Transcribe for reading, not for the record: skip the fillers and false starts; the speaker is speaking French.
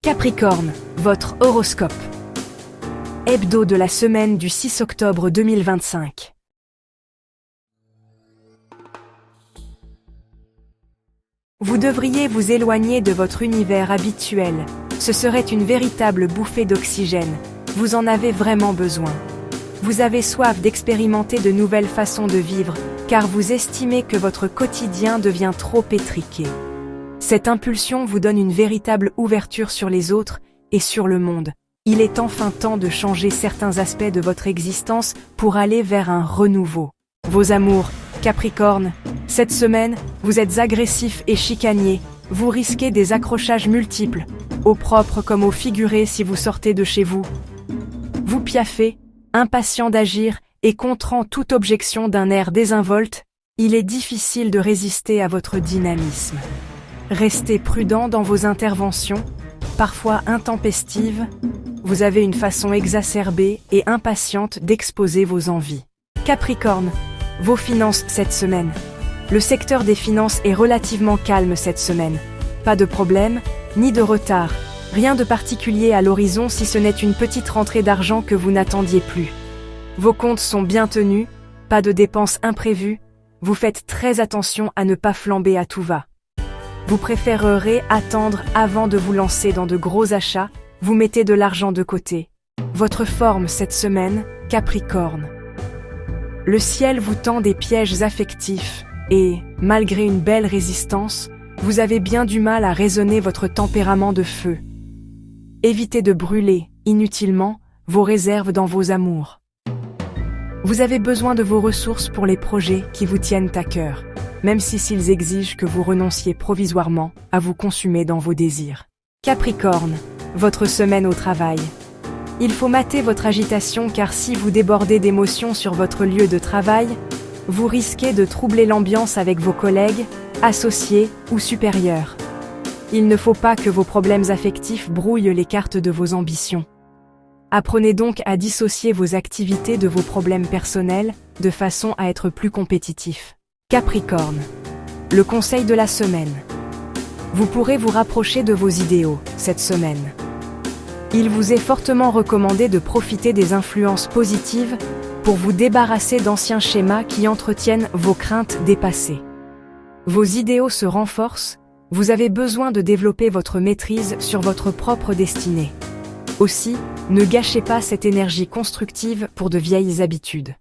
Capricorne, votre horoscope. Hebdo de la semaine du 6 octobre 2025. Vous devriez vous éloigner de votre univers habituel. Ce serait une véritable bouffée d'oxygène. Vous en avez vraiment besoin. Vous avez soif d'expérimenter de nouvelles façons de vivre, car vous estimez que votre quotidien devient trop étriqué. Cette impulsion vous donne une véritable ouverture sur les autres et sur le monde. Il est enfin temps de changer certains aspects de votre existence pour aller vers un renouveau. Vos amours, Capricorne, cette semaine, vous êtes agressif et chicanier. Vous risquez des accrochages multiples, au propre comme au figuré si vous sortez de chez vous. Vous piaffez, impatient d'agir et contrant toute objection d'un air désinvolte, il est difficile de résister à votre dynamisme. Restez prudent dans vos interventions, parfois intempestives. Vous avez une façon exacerbée et impatiente d'exposer vos envies. Capricorne, vos finances cette semaine. Le secteur des finances est relativement calme cette semaine. Pas de problème, ni de retard. Rien de particulier à l'horizon si ce n'est une petite rentrée d'argent que vous n'attendiez plus. Vos comptes sont bien tenus, pas de dépenses imprévues. Vous faites très attention à ne pas flamber à tout va. Vous préférerez attendre avant de vous lancer dans de gros achats, vous mettez de l'argent de côté. Votre forme cette semaine, Capricorne. Le ciel vous tend des pièges affectifs et, malgré une belle résistance, vous avez bien du mal à raisonner votre tempérament de feu. Évitez de brûler, inutilement, vos réserves dans vos amours. Vous avez besoin de vos ressources pour les projets qui vous tiennent à cœur, même s'ils exigent que vous renonciez provisoirement à vous consumer dans vos désirs. Capricorne, votre semaine au travail. Il faut mater votre agitation car si vous débordez d'émotions sur votre lieu de travail, vous risquez de troubler l'ambiance avec vos collègues, associés ou supérieurs. Il ne faut pas que vos problèmes affectifs brouillent les cartes de vos ambitions. Apprenez donc à dissocier vos activités de vos problèmes personnels de façon à être plus compétitif. Capricorne, le conseil de la semaine. Vous pourrez vous rapprocher de vos idéaux cette semaine. Il vous est fortement recommandé de profiter des influences positives pour vous débarrasser d'anciens schémas qui entretiennent vos craintes dépassées. Vos idéaux se renforcent, vous avez besoin de développer votre maîtrise sur votre propre destinée. Aussi, ne gâchez pas cette énergie constructive pour de vieilles habitudes.